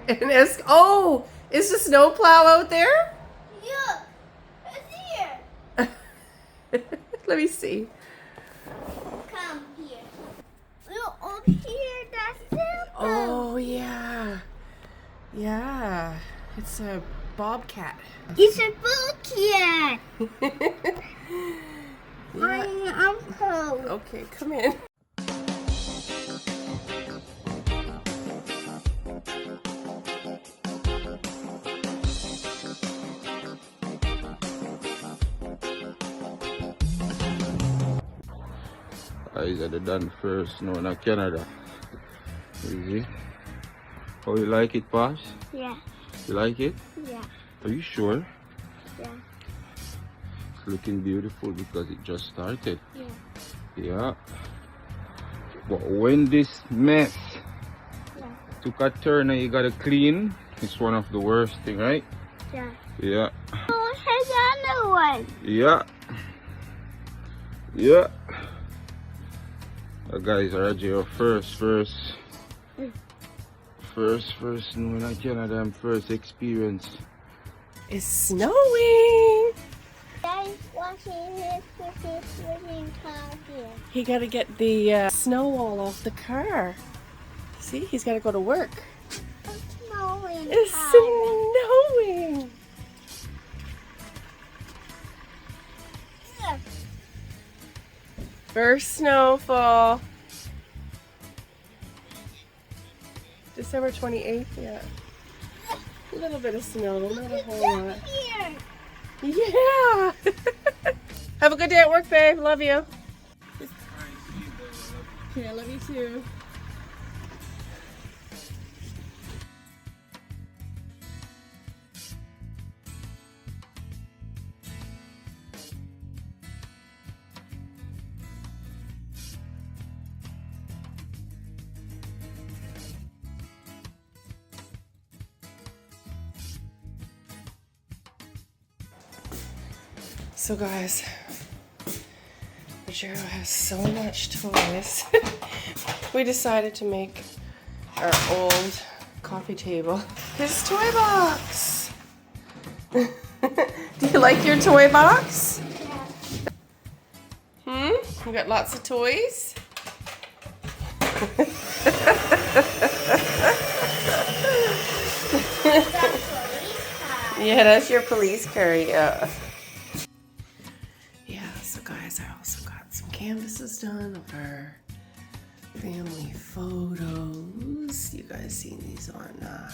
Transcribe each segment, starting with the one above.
And oh, is the snowplow out there? Yeah, it's here. Let me see. Come here. Look up here, that's it. Oh, yeah. Yeah. It's a bobcat. It's a bobcat. Yeah. I'm cold. Okay, come in. Guys, I done first snow in Canada. Easy. Oh, you like it, Posh? Yeah, You like it? yeah, Are you sure? yeah, It's looking beautiful because it just started. yeah. Yeah. But when this mess Yeah. took a turn and you gotta clean, it's one of the worst thing, right? Yeah. Yeah. Oh, here's another one. Yeah. Yeah. Guys, Rajero first snow in Canada and first experience. It's snowing. Guys, watching this with this swimming car here. He got to get the snow wall off the car. See, he's got to go to work. It's snowing. It's snowing. Yeah. First snowfall. December 28th, yeah. A little bit of snow, not a whole lot. Here. Yeah! Have a good day at work, babe. Love you. Okay, I love you too. So guys, Rajero has so much toys. We decided to make our old coffee table his toy box. Do you like your toy box? Yeah. You got lots of toys? Yeah, that's your police car, yeah. Yeah, so guys, I also got some canvases done of our family photos. You guys seen these on our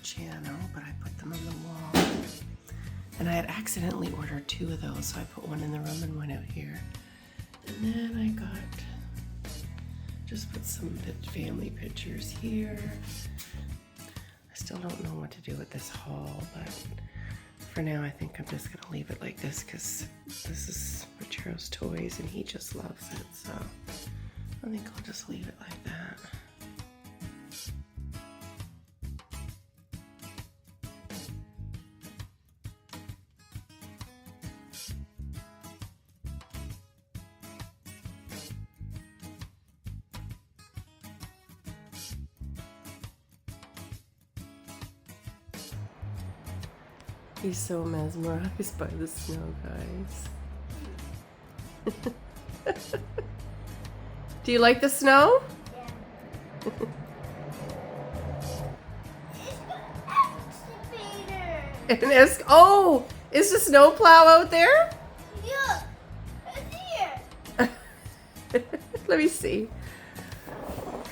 channel, but I put them on the wall. And I had accidentally ordered 2 of those, so I put one in the room and one out here. And then I just put some family pictures here. I still don't know what to do with this haul, but for now I think I'm just gonna leave it like this because this is Rajero's toys and he just loves it, so I think I'll just leave it like that. He's so mesmerized by the snow, guys. Do you like the snow? Yeah. It's the excavator. Oh, is the snowplow out there? Yeah, it's here. Let me see.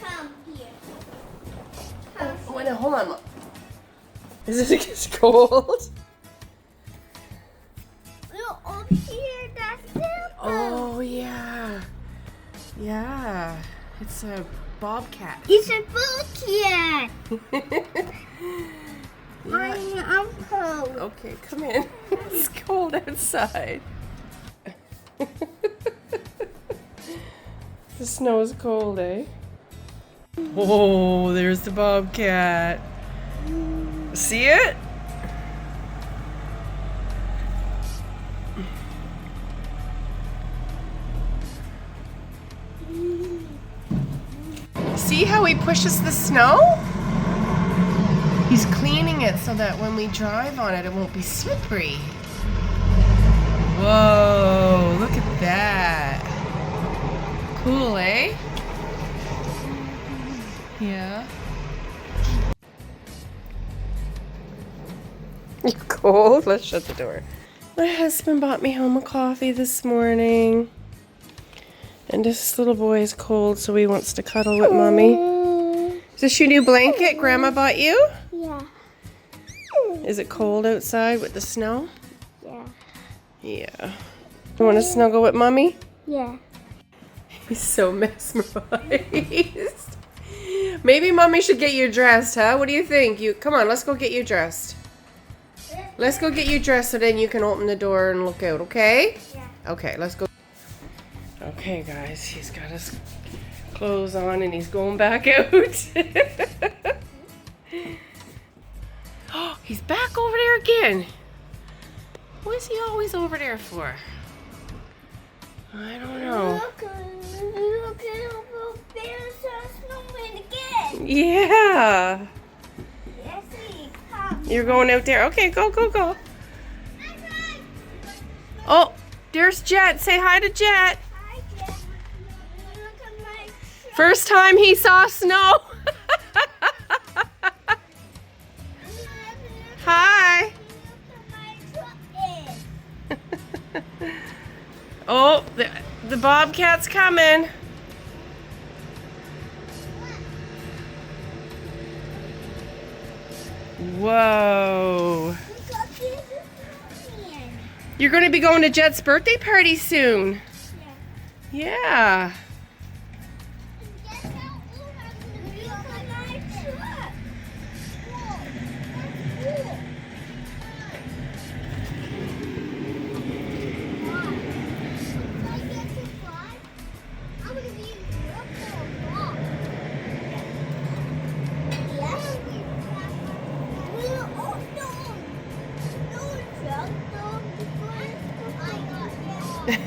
Come here. Oh, wait, no, hold on. Is it gets cold? Look up here, that's it. Oh, yeah. Yeah. It's a bobcat. It's a bobcat. Yeah. I'm cold. Okay, come in. It's cold outside. The snow is cold, eh? Oh, there's the bobcat. See it? See how he pushes the snow? He's cleaning it so that when we drive on it, it won't be slippery. Whoa, look at that. Cool, eh? Yeah. You cold? Let's shut the door. My husband bought me home a coffee this morning. And this little boy is cold, so he wants to cuddle with Mommy. Is this your new blanket Grandma bought you? Yeah. Is it cold outside with the snow? Yeah. Yeah. You want to snuggle with Mommy? Yeah. He's so mesmerized. Maybe Mommy should get you dressed, huh? What do you think? Come on, let's go get you dressed. Let's go get you dressed so then you can open the door and look out, okay? Yeah. Okay, let's go. Okay, guys, he's got his clothes on and he's going back out. Oh, he's back over there again. What is he always over there for? I don't know. Look, there's a snowman again. Yeah. Yes, he comes. You're going out there. Okay, go, go, go. Oh, there's Jet. Say hi to Jet. Hi, Jen. Look at my truck. First time he saw snow. Hi. Look at my truck is. Oh, the bobcat's coming. Whoa. Look up, there's a snowman. You're going to be going to Jet's birthday party soon. Yeah. Yeah. Guess how old I'm gonna be. Look at my truck. Whoa, that's cool. If I get to fly, I'm gonna be in the truck for a walk. Yeah. Oh no! No truck, no. I got it.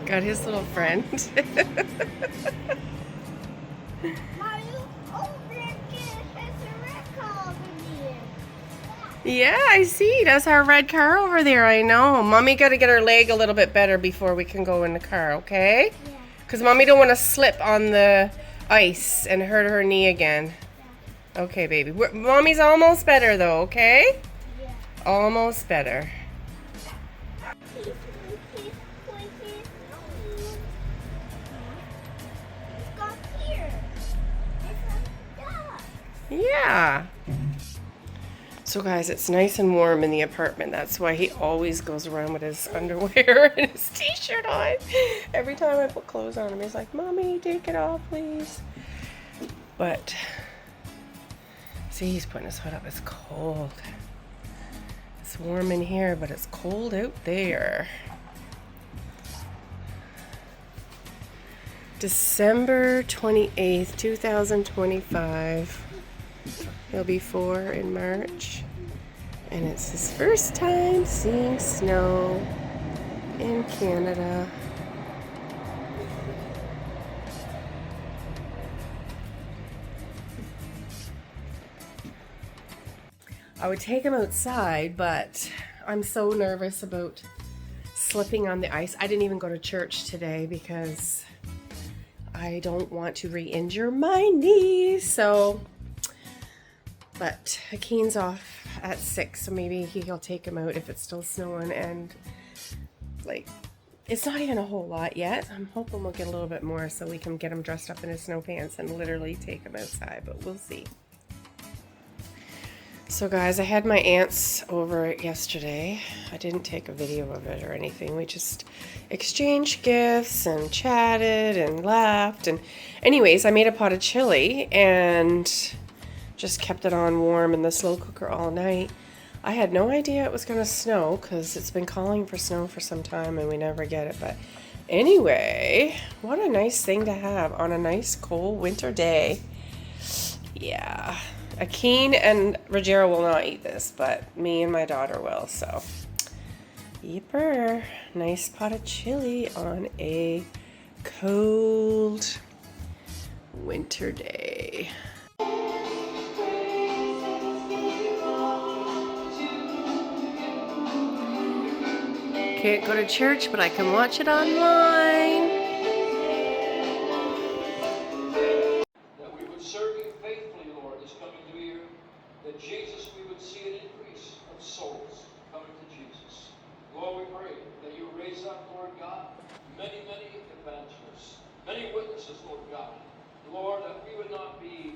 Got his little friend. Mario, over there, there's a red car over there. Yeah, I see. That's our red car over there. I know. Mommy got to get her leg a little bit better before we can go in the car, okay? Yeah. Because Mommy don't want to slip on the ice and hurt her knee again. Okay, baby. Mommy's almost better, though, okay? Yeah. Almost better. Yeah. So guys, it's nice and warm in the apartment. That's why he always goes around with his underwear and his t-shirt on. Every time I put clothes on him, he's like, Mommy, take it off, please. But, see, he's putting his hood up. It's cold. It's warm in here, but it's cold out there. December 28th, 2025. He'll be 4 in March. And it's his first time seeing snow in Canada. I would take him outside, but I'm so nervous about slipping on the ice. I didn't even go to church today because I don't want to re-injure my knee. So, but Hakeen's off at 6, so maybe he'll take him out if it's still snowing. And like, it's not even a whole lot yet. I'm hoping we'll get a little bit more so we can get him dressed up in his snow pants and literally take him outside, but we'll see. So guys, I had my aunts over yesterday. I didn't take a video of it or anything. We just exchanged gifts and chatted and laughed. And anyways, I made a pot of chili and just kept it on warm in the slow cooker all night. I had no idea it was going to snow because it's been calling for snow for some time and we never get it. But anyway, what a nice thing to have on a nice cold winter day. Yeah. Akeen and Rajero will not eat this, but me and my daughter will, so. Yipper. Nice pot of chili on a cold winter day. can't go to church, but I can watch it online. That we would serve you faithfully, Lord, this coming new year. That Jesus, we would see an increase of souls coming to Jesus. Lord, we pray that you raise up, Lord God, many, many evangelists, many witnesses, Lord God. Lord, that we would not be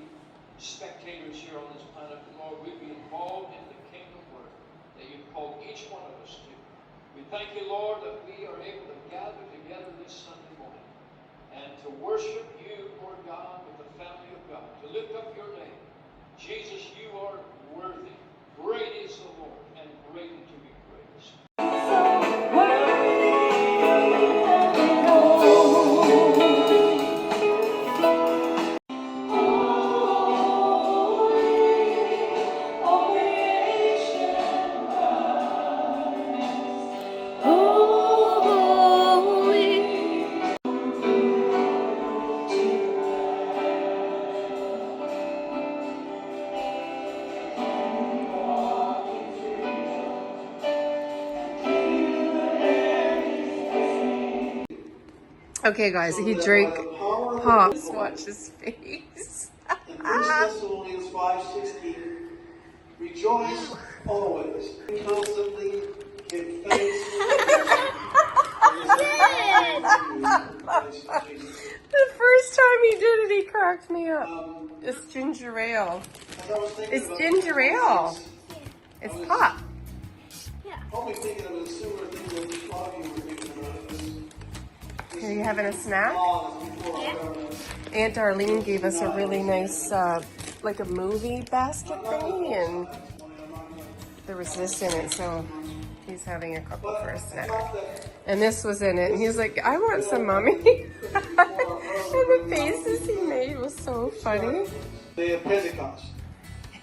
spectators here on this planet, but Lord, we'd be involved in the kingdom work that you've called each one of us to. We thank you, Lord, that we are able to gather together this Sunday morning and to worship you, Lord God, with the family of God, to lift up your name. Jesus, you are worthy. Great is the Lord, and greatly to be praised. Okay, guys, he drank pop. Just watch his face. In 1 Thessalonians 5:16, rejoice always, constantly give thanks. The first time he did it, he cracked me up. It's ginger ale. It's ginger ale. It's pop. Probably thinking of a similar thing that a lot of you were thinking about. Are you having a snack? Aunt Arlene gave us a really nice, like a movie basket thingy, and there was this in it, so he's having a couple for a snack. And this was in it, and he was like, I want some, Mommy. And the faces he made was so funny. Day of Pentecost.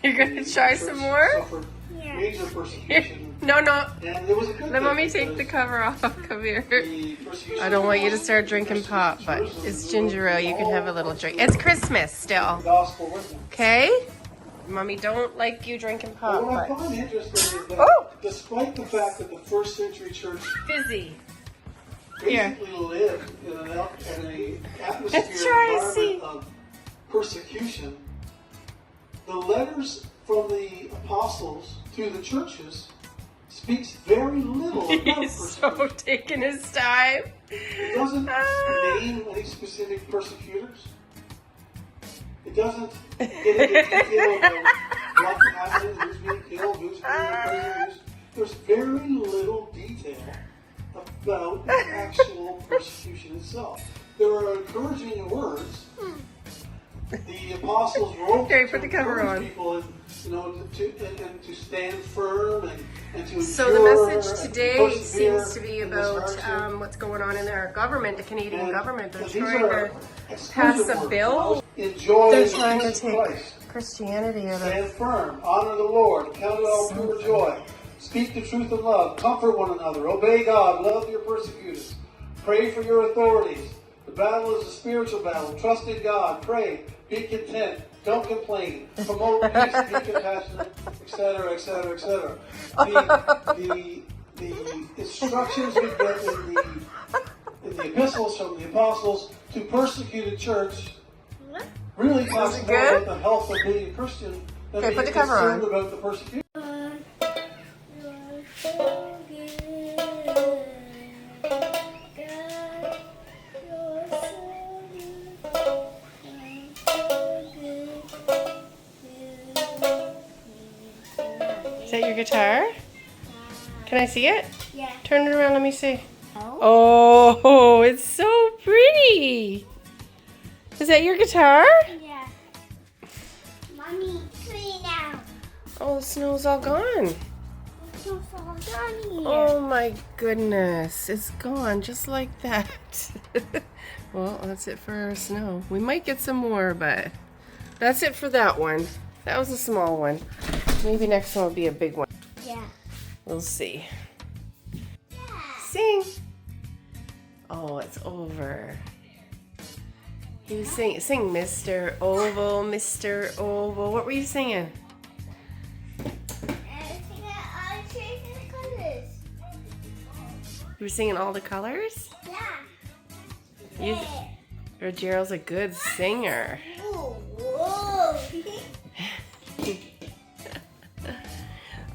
You're gonna try some more? Suffered major persecution. No. And it was a good Let thing Mommy take the because cover off. Come here. the persecution I don't want you to start drinking pop, but it's ginger ale. You can have a little drink. It's Christmas still. gospel with them. Okay? Mommy don't like you drinking pop, What I but find interesting is that Oh! despite the fact that the first century church fizzy. Here. basically lived in an atmosphere try and see. environment of persecution, the letters from the apostles to the churches speaks very little about He's persecution. so taking his time. It doesn't name any specific persecutors. It doesn't get into detail about what happened, who's being killed, who's being imprisoned. There's very little detail about the actual persecution itself. There are encouraging words. The apostles wrote Okay, put the cover encourage on. people, and to stand firm and to So the endure message and today persevere seems to be in this about hardship. what's going on in our government, the Canadian And government. They're these trying are to pass exclusive a words. bill. Enjoy They're the trying to peace of take Christ. Christianity out Stand of. firm. Honor the Lord. Count it all pure joy. Speak the truth in love. Comfort one another. Obey God. Love your persecutors. Pray for your authorities. The battle is a spiritual battle. Trust in God. Pray. Be content. Don't complain. Promote peace. Be compassionate, etc., etc., etc. The instructions we get in the epistles from the apostles to persecuted church really talks more good? about the health of being a Christian than Okay, being put the cover concerned on. about the persecution. Is that your guitar? Can I see it? Yeah. Turn it around, let me see. Oh, it's so pretty. Is that your guitar? Yeah. Mommy, clean out. Oh, the snow's all gone. It's so far down here. Oh my goodness, it's gone just like that. Well, that's it for our snow. We might get some more, but that's it for that one. That was a small one. Maybe next one will be a big one. Yeah. We'll see. Sing. Oh, it's over. You sing, Mr. Oval, Mr. Oval. What were you singing? were singing all the colors? Yeah. Rajero's a good singer. Whoa.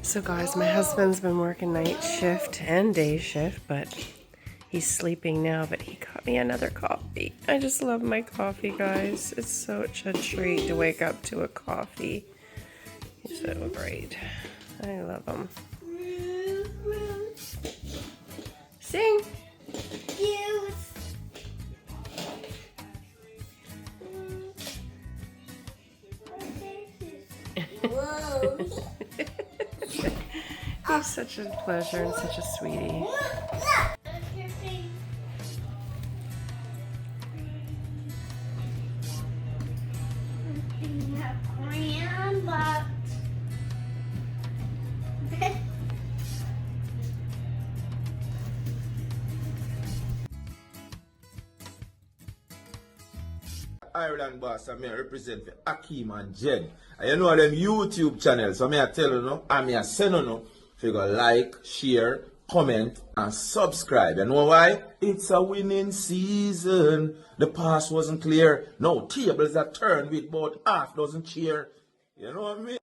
So guys, my husband's been working night shift and day shift, but he's sleeping now, but he got me another coffee. I just love my coffee, guys. It's such a treat to wake up to a coffee. It's so great. I love them. Sing. Whoa. He's such a pleasure and such a sweetie. Ireland boss, I represent for Akeem and Jen. And you know them YouTube channels, so I tell you no, I say no, if you go like, share, comment, and subscribe. You know why? It's a winning season. The pass wasn't clear. No tables are turned with about half dozen cheer. You know what I mean?